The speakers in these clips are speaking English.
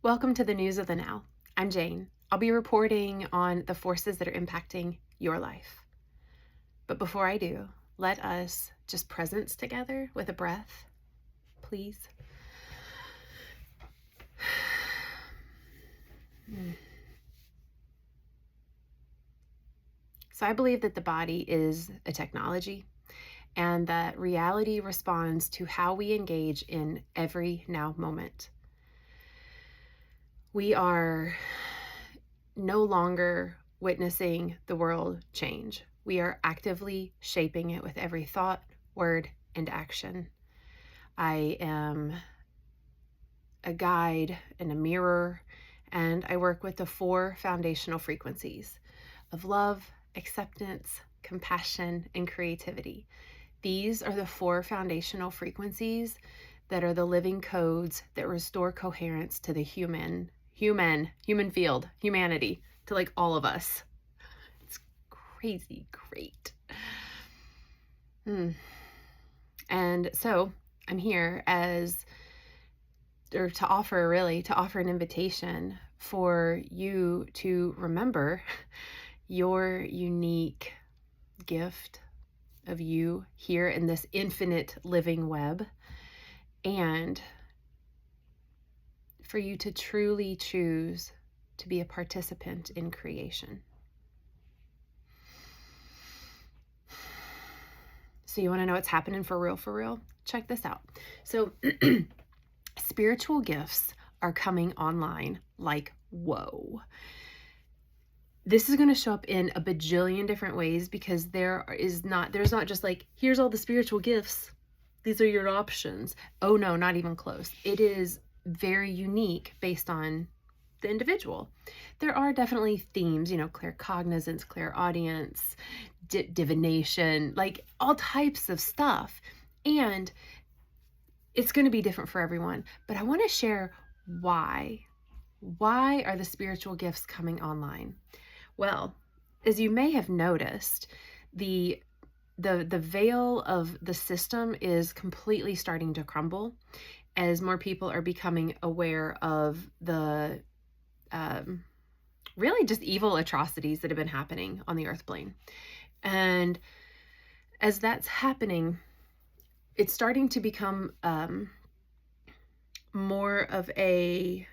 Welcome to the News of the Now. I'm Jane. I'll be reporting on the forces that are impacting your life. But before I do, let us just presence together with a breath, please. So I believe that the body is a technology and that reality responds to how we engage in every now moment. We are no longer witnessing the world change. We are actively shaping it with every thought, word, and action. I am a guide and a mirror, and I work with the 4 foundational frequencies of love, acceptance, compassion, and creativity. These are the 4 foundational frequencies that are the living codes that restore coherence to the human field, humanity, to like all of us. It's crazy great. And so I'm here to offer an invitation for you to remember your unique gift of you here in this infinite living web, and for you to truly choose to be a participant in creation. So you want to know what's happening for real? Check this out. So spiritual gifts are coming online like whoa. This is going to show up in a bajillion different ways because there's not just like, here's all the spiritual gifts, these are your options. Oh no, not even close. It is very unique based on the individual. There are definitely themes, claircognizance, clairaudience, divination, like all types of stuff. And it's going to be different for everyone. But I want to share why. Why are the spiritual gifts coming online? Well, as you may have noticed, the veil of the system is completely starting to crumble as more people are becoming aware of the really just evil atrocities that have been happening on the earth plane. And as that's happening, it's starting to become more of a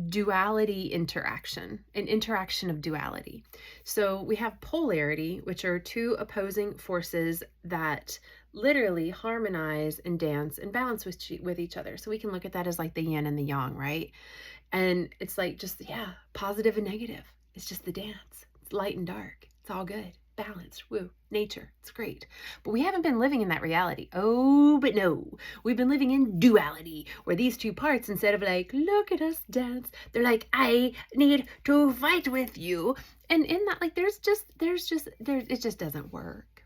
duality interaction, an interaction of duality. So we have polarity, which are 2 opposing forces that literally harmonize and dance and balance with each other. So we can look at that as like the yin and the yang, right? And it's like just, positive and negative. It's just the dance. It's light and dark. It's all good. Balanced. Woo. Nature. It's great. But we haven't been living in that reality. Oh, but no. We've been living in duality, where these 2 parts, instead of like, look at us dance, they're like, I need to fight with you. And in that, like, it just doesn't work.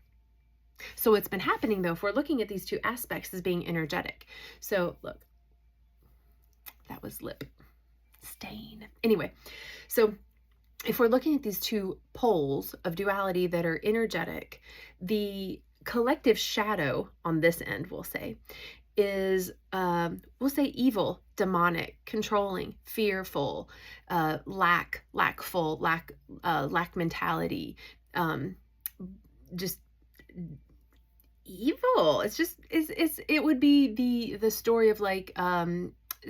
So what's been happening though, if we're looking at these 2 aspects as being energetic. So look, that was lip stain. Anyway, so if we're looking at these 2 poles of duality that are energetic, the collective shadow on this end, we'll say, is, evil, demonic, controlling, fearful, lack mentality, just evil. It would be the story of like,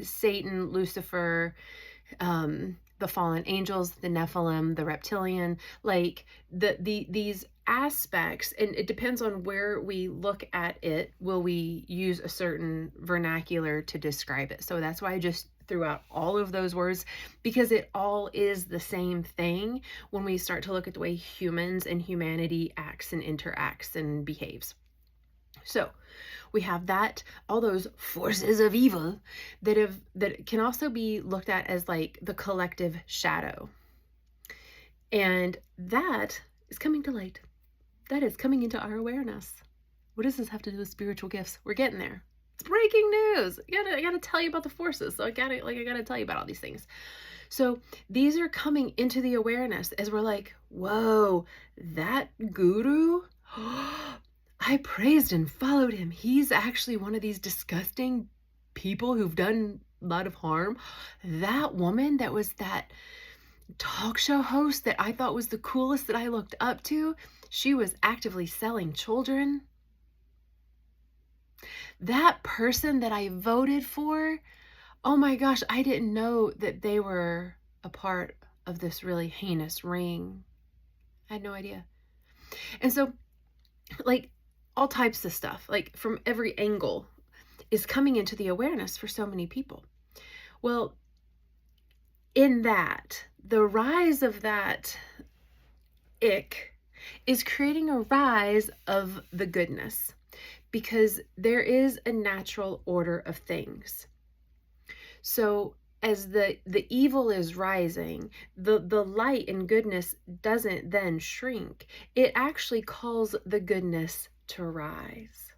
Satan, Lucifer, the fallen angels, the Nephilim, the reptilian, like these aspects, and it depends on where we look at it, will we use a certain vernacular to describe it. So that's why I just threw out all of those words, because it all is the same thing when we start to look at the way humans and humanity acts and interacts and behaves. So we have that, all those forces of evil that can also be looked at as like the collective shadow. And that is coming to light. That is coming into our awareness. What does this have to do with spiritual gifts? We're getting there. It's breaking news. I gotta tell you about the forces. So I gotta tell you about all these things. So these are coming into the awareness as we're like, whoa, that guru, I praised and followed him. He's actually one of these disgusting people who've done lot of harm. That woman that was that talk show host that I thought was the coolest that I looked up to, she was actively selling children. That person that I voted for, oh my gosh, I didn't know that they were a part of this really heinous ring. I had no idea. And so, like, all types of stuff, like from every angle, is coming into the awareness for so many people. Well, in that, the rise of that ick is creating a rise of the goodness, because there is a natural order of things. So as the evil is rising, the light and goodness doesn't then shrink. It actually calls the goodness to rise.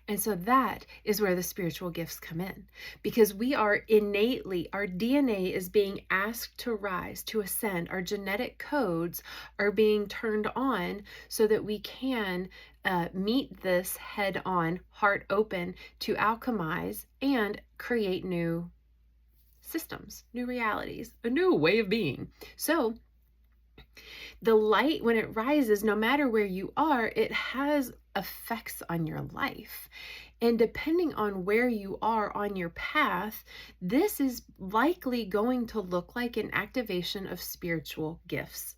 And so that is where the spiritual gifts come in, because we are innately, our DNA is being asked to rise, to ascend. Our genetic codes are being turned on so that we can meet this head on, heart open, to alchemize and create new systems, new realities, a new way of being. So the light, when it rises, no matter where you are, it has effects on your life. And depending on where you are on your path, this is likely going to look like an activation of spiritual gifts.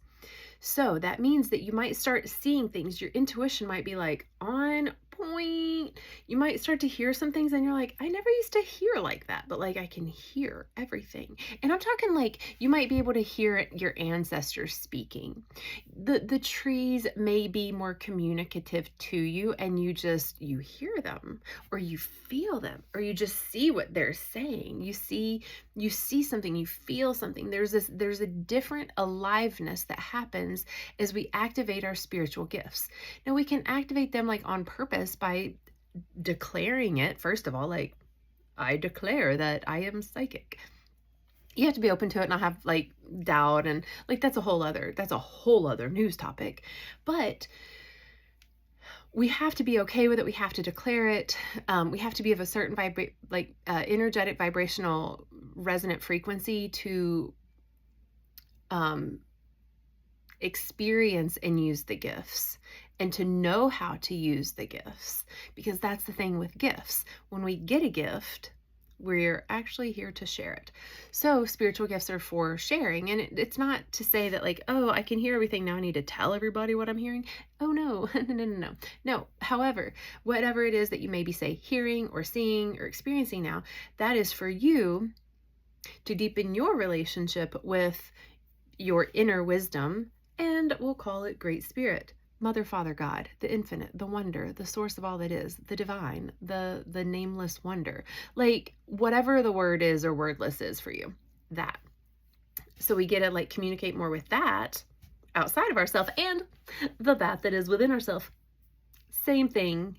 So that means that you might start seeing things. Your intuition might be like on point. You might start to hear some things and you're like, I never used to hear like that, but like I can hear everything. And I'm talking like you might be able to hear your ancestors speaking. The trees may be more communicative to you, and you hear them, or you feel them, or you just see what they're saying. You see something, you feel something. There's a different aliveness that happens as we activate our spiritual gifts. Now we can activate them like on purpose by declaring it. First of all, like, I declare that I am psychic. You have to be open to it, not have like doubt, and like that's a whole other news topic. But we have to be okay with it. We have to declare it. We have to be of a certain energetic, vibrational, resonant frequency to experience and use the gifts, and to know how to use the gifts, because that's the thing with gifts. When we get a gift, we're actually here to share it. So spiritual gifts are for sharing. And it's not to say that like, oh, I can hear everything, now I need to tell everybody what I'm hearing. Oh no, no. However, whatever it is that you maybe say hearing or seeing or experiencing now, that is for you to deepen your relationship with your inner wisdom, and we'll call it Great Spirit, Mother, Father, God, the infinite, the wonder, the source of all that is, the divine, the nameless wonder, like whatever the word is or wordless is for you, that. So we get to like communicate more with that outside of ourselves, and the that is within ourselves. Same thing.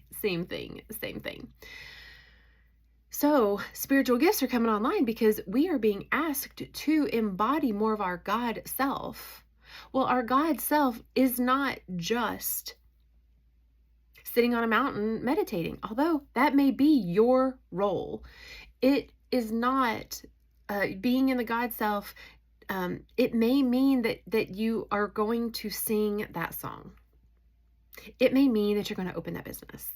So spiritual gifts are coming online because we are being asked to embody more of our God self. Well, our God self is not just sitting on a mountain meditating, although that may be your role. It is not being in the God self. It may mean that you are going to sing that song. It may mean that you're going to open that business.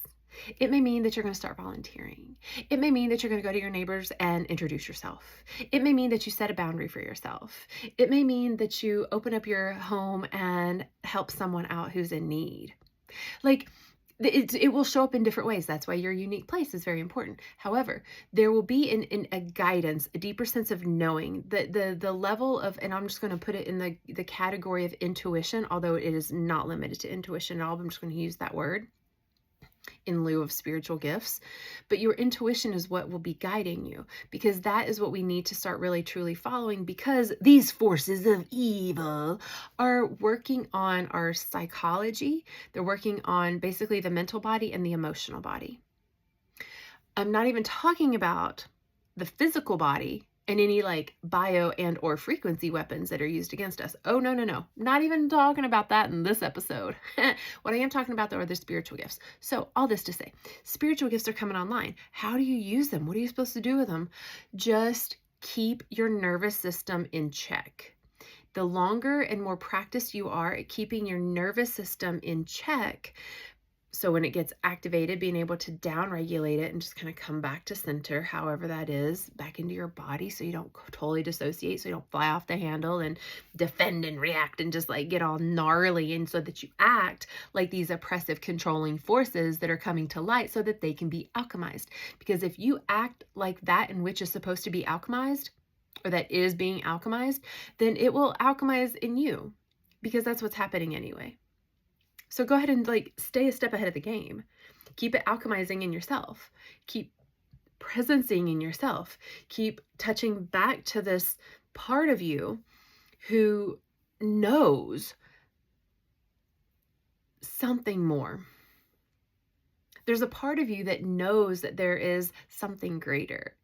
It may mean that you're going to start volunteering. It may mean that you're going to go to your neighbors and introduce yourself. It may mean that you set a boundary for yourself. It may mean that you open up your home and help someone out who's in need. Like, it will show up in different ways. That's why your unique place is very important. However, there will be a guidance, a deeper sense of knowing, the level of, and I'm just going to put it in the category of intuition, although it is not limited to intuition at all. I'm just going to use that word in lieu of spiritual gifts. But your intuition is what will be guiding you, because that is what we need to start really truly following, because these forces of evil are working on our psychology. They're working on basically the mental body and the emotional body. I'm not even talking about the physical body and any like bio and or frequency weapons that are used against us. Oh, no. Not even talking about that in this episode. What I am talking about, though, are the spiritual gifts. So all this to say, spiritual gifts are coming online. How do you use them? What are you supposed to do with them? Just keep your nervous system in check. The longer and more practiced you are at keeping your nervous system in check, so when it gets activated, being able to downregulate it and just kind of come back to center, however that is, back into your body so you don't totally dissociate, so you don't fly off the handle and defend and react and just like get all gnarly, and so that you act like these oppressive, controlling forces that are coming to light so that they can be alchemized. Because if you act like that in which is supposed to be alchemized, or that is being alchemized, then it will alchemize in you, because that's what's happening anyway. So go ahead and like stay a step ahead of the game. Keep it alchemizing in yourself. Keep presencing in yourself. Keep touching back to this part of you who knows something more. There's a part of you that knows that there is something greater,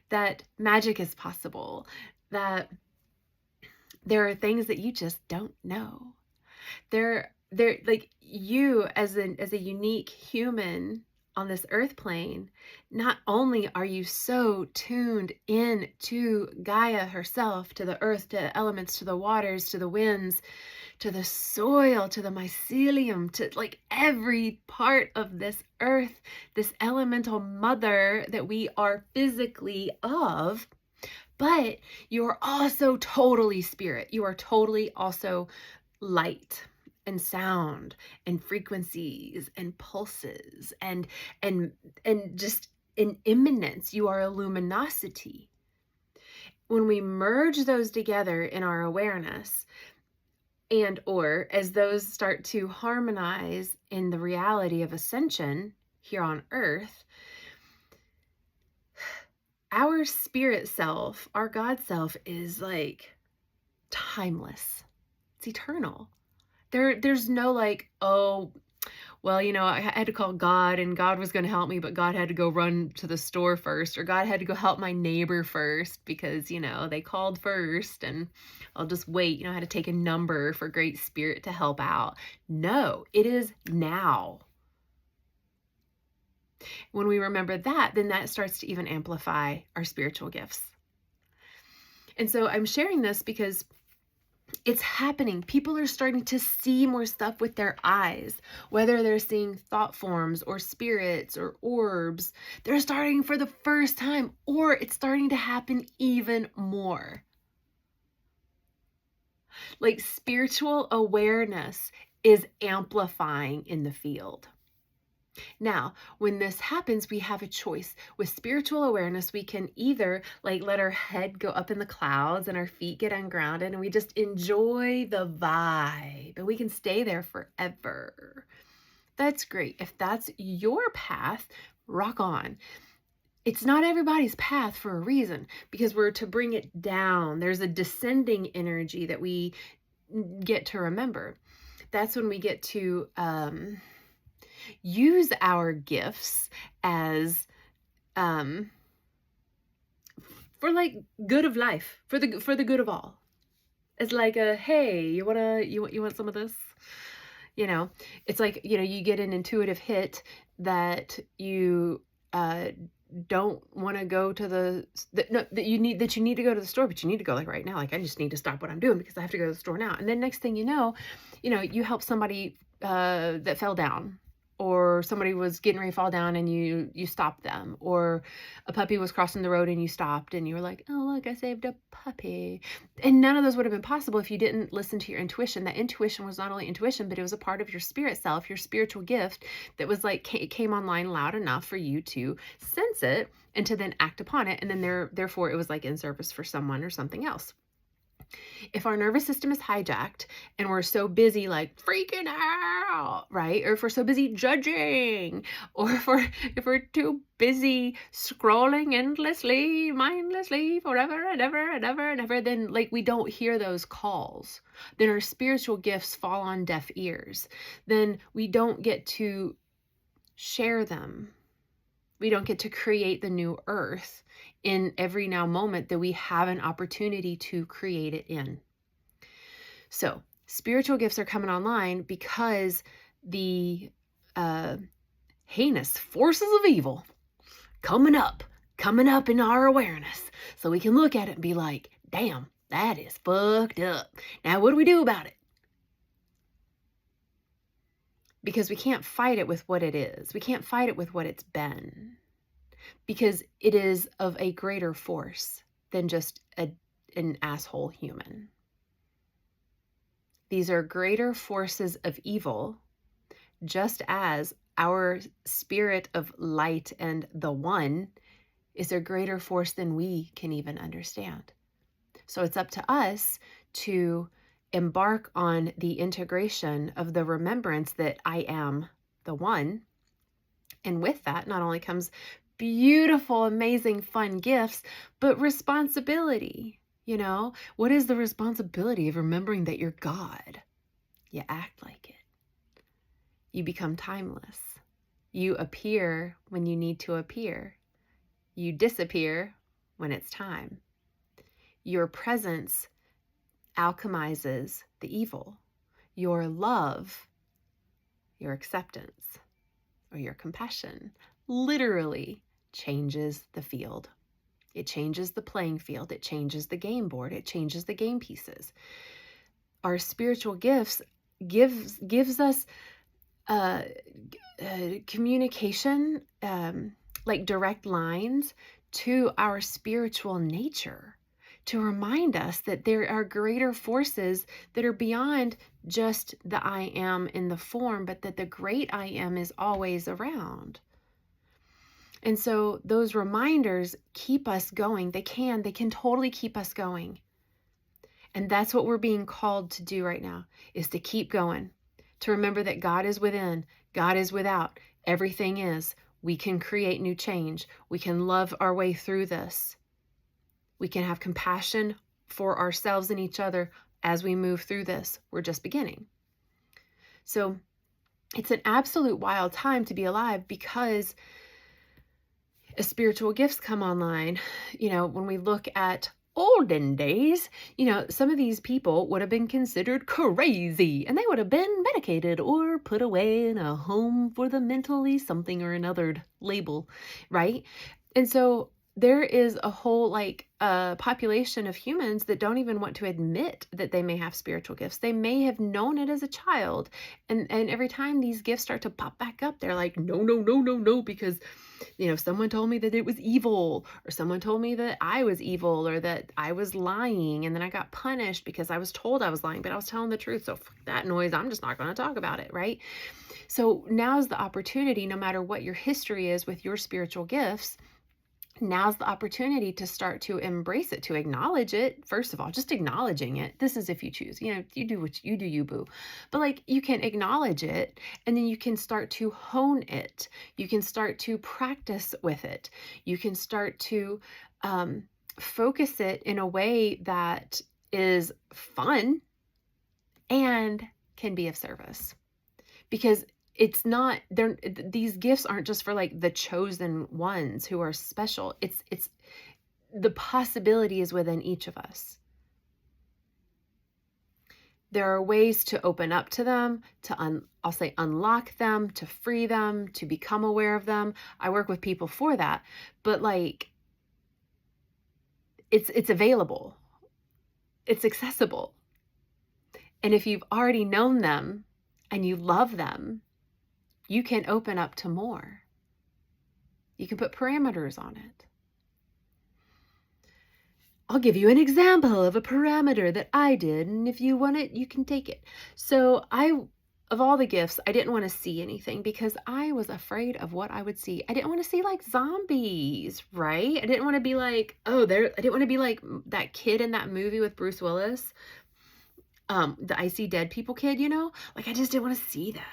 that magic is possible, that there are things that you just don't know. They're like, you as a unique human on this earth plane, not only are you so tuned in to Gaia herself, to the earth, to the elements, to the waters, to the winds, to the soil, to the mycelium, to like every part of this earth, this elemental mother that we are physically of, but you're also totally spirit. You are totally also light and sound and frequencies and pulses and just an immanence. You are a luminosity. When we merge those together in our awareness, and or as those start to harmonize in the reality of ascension here on earth, our spirit self, our God self, is like timeless. It's eternal. There's no like, oh, well, you know, I had to call God and God was going to help me, but God had to go run to the store first, or God had to go help my neighbor first because, you know, they called first and I'll just wait. You know, I had to take a number for Great Spirit to help out. No, it is now. When we remember that, then that starts to even amplify our spiritual gifts. And so I'm sharing this because it's happening. People are starting to see more stuff with their eyes, whether they're seeing thought forms or spirits or orbs. They're starting for the first time, or it's starting to happen even more. Like, spiritual awareness is amplifying in the field. Now, when this happens, we have a choice. With spiritual awareness, we can either like let our head go up in the clouds and our feet get ungrounded and we just enjoy the vibe, and we can stay there forever. That's great. If that's your path, rock on. It's not everybody's path for a reason, because we're to bring it down. There's a descending energy that we get to remember. That's when we get to use our gifts as for like good of life, for the good of all. It's like a, hey, you want some of this? You know, it's like, you know, you get an intuitive hit that you don't want to go to that you need to go to the store, but you need to go like right now. Like, I just need to stop what I'm doing because I have to go to the store now. And then next thing you know, you help somebody that fell down, or somebody was getting ready to fall down and you stopped them, or a puppy was crossing the road and you stopped and you were like, oh, look, I saved a puppy. And none of those would have been possible if you didn't listen to your intuition. That intuition was not only intuition, but it was a part of your spirit self, your spiritual gift that was like, it came online loud enough for you to sense it and to then act upon it. And then therefore it was like in service for someone or something else. If our nervous system is hijacked and we're so busy like freaking out, right? Or if we're so busy judging, or if we're too busy scrolling endlessly, mindlessly, forever and ever and ever and ever, then like we don't hear those calls. Then our spiritual gifts fall on deaf ears. Then we don't get to share them. We don't get to create the new earth in every now moment that we have an opportunity to create it in. So spiritual gifts are coming online because the heinous forces of evil coming up coming up in our awareness so we can look at it and be like, damn, that is fucked up. Now, what do we do about it? Because we can't fight it with what it is. We can't fight it with what it's been. Because it is of a greater force than just an asshole human. These are greater forces of evil, just as our spirit of light and the one is a greater force than we can even understand. So it's up to us to embark on the integration of the remembrance that I am the one. And with that, not only comes beautiful, amazing, fun gifts, but responsibility. You know, what is the responsibility of remembering that you're God? You act like it. You become timeless. You appear when you need to appear. You disappear when it's time. Your presence alchemizes the evil. Your love, your acceptance, or your compassion literally changes the field. It changes the playing field. It changes the game board. It changes the game pieces. Our spiritual gifts gives us communication, like direct lines to our spiritual nature, to remind us that there are greater forces that are beyond just the I am in the form, but that the great I am is always around. And so those reminders keep us going. They can totally keep us going. And that's what we're being called to do right now, is to keep going, to remember that God is within, God is without, everything is. We can create new change. We can love our way through this. We can have compassion for ourselves and each other as we move through this. We're just beginning. So it's an absolute wild time to be alive, because as spiritual gifts come online, you know, when we look at olden days, you know, some of these people would have been considered crazy, and they would have been medicated or put away in a home for the mentally something or another label, right? And so there is a whole population of humans that don't even want to admit that they may have spiritual gifts. They may have known it as a child, and every time these gifts start to pop back up, they're like, no, because, you know, someone told me that it was evil, or someone told me that I was evil, or that I was lying, and then I got punished because I was told I was lying, but I was telling the truth. So fuck that noise. I'm just not going to talk about it, right? So now's the opportunity, no matter what your history is with your spiritual gifts, now's the opportunity to start to embrace it, to acknowledge it. First of all, just acknowledging it. This is if you choose, you know, you do what you do, you boo. But like, you can acknowledge it, and then you can start to hone it. You can start to practice with it. You can start to focus it in a way that is fun and can be of service. Because it's not, these gifts aren't just for like the chosen ones who are special. It's the possibility is within each of us. There are ways to open up to them, to I'll say unlock them, to free them, to become aware of them. I work with people for that, but like, it's available. It's accessible. And if you've already known them and you love them, you can open up to more. You can put parameters on it. I'll give you an example of a parameter that I did, and if you want it, you can take it. So of all the gifts, I didn't want to see anything because I was afraid of what I would see. I didn't want to see like zombies, right? I didn't want to be like, I didn't want to be like that kid in that movie with Bruce Willis, the I See Dead People kid, you know? Like, I just didn't want to see that.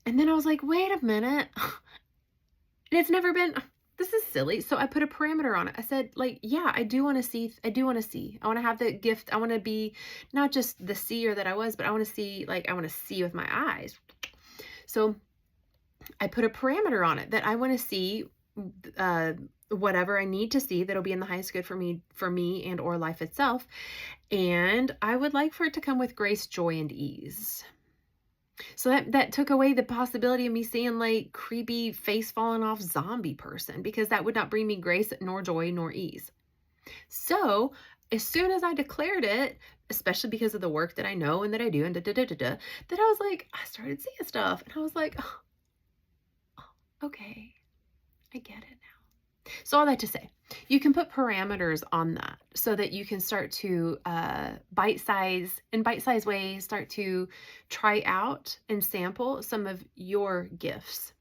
And then I was like, wait a minute. And it's never been, this is silly. So I put a parameter on it. I said, like, yeah, I do want to see. I want to have the gift. I want to be not just the seer that I was, but I want to see, like, I want to see with my eyes. So I put a parameter on it that I want to see whatever I need to see that'll be in the highest good for me and or life itself. And I would like for it to come with grace, joy, and ease. So that took away the possibility of me seeing like creepy face falling off zombie person, because that would not bring me grace nor joy nor ease. So as soon as I declared it, especially because of the work that I know and that I do and that I was like, I started seeing stuff and I was like, oh, okay, I get it now. So all that to say, you can put parameters on that so that you can start to bite-size ways, start to try out and sample some of your gifts.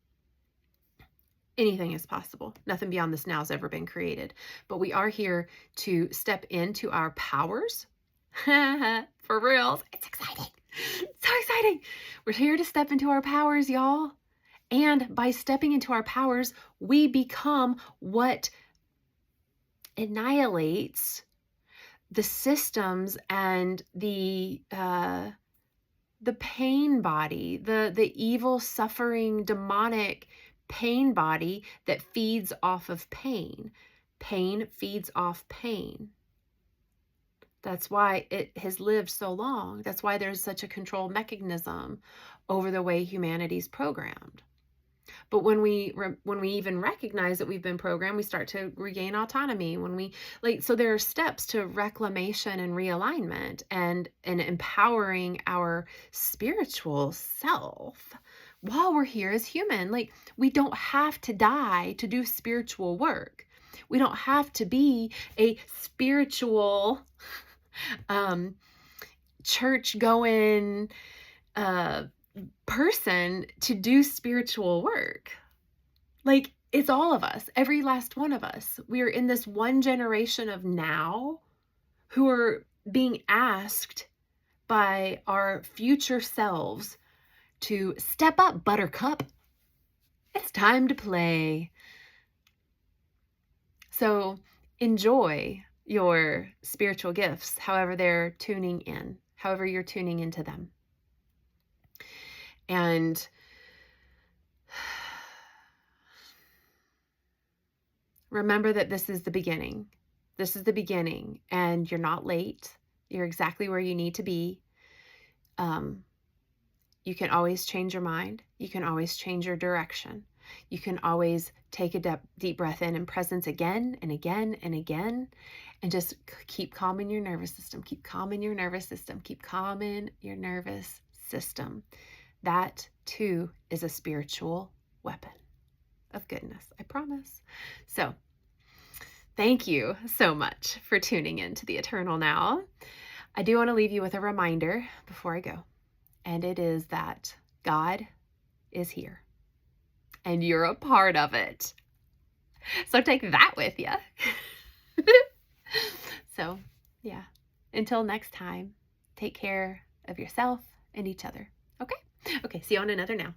Anything is possible. Nothing beyond this now has ever been created. But we are here to step into our powers. For real. It's exciting. So exciting. We're here to step into our powers, y'all. And by stepping into our powers, we become what annihilates the systems and the pain body, the evil, suffering, demonic pain body that feeds off of pain. Pain feeds off pain. That's why it has lived so long. That's why there's such a control mechanism over the way humanity's programmed. But when we even recognize that we've been programmed, we start to regain autonomy. When we so there are steps to reclamation and realignment and empowering our spiritual self while we're here as human. Like, we don't have to die to do spiritual work. We don't have to be a spiritual church going person to do spiritual work. Like, it's all of us, every last one of us. We are in this one generation of now who are being asked by our future selves to step up, buttercup. It's time to play. So enjoy your spiritual gifts, however they're tuning in, however you're tuning into them. And remember that this is the beginning. This is the beginning, and you're not late. You're exactly where you need to be. You can always change your mind. You can always change your direction. You can always take a deep breath in and presence again and again and again, and just keep calming your nervous system. Keep calming your nervous system. Keep calming your nervous system. That too is a spiritual weapon of goodness, I promise. So thank you so much for tuning in to the Eternal Now. I do want to leave you with a reminder before I go, and it is that God is here and you're a part of it. So take that with you. So yeah, until next time, take care of yourself and each other. Okay? Okay, see you on another now.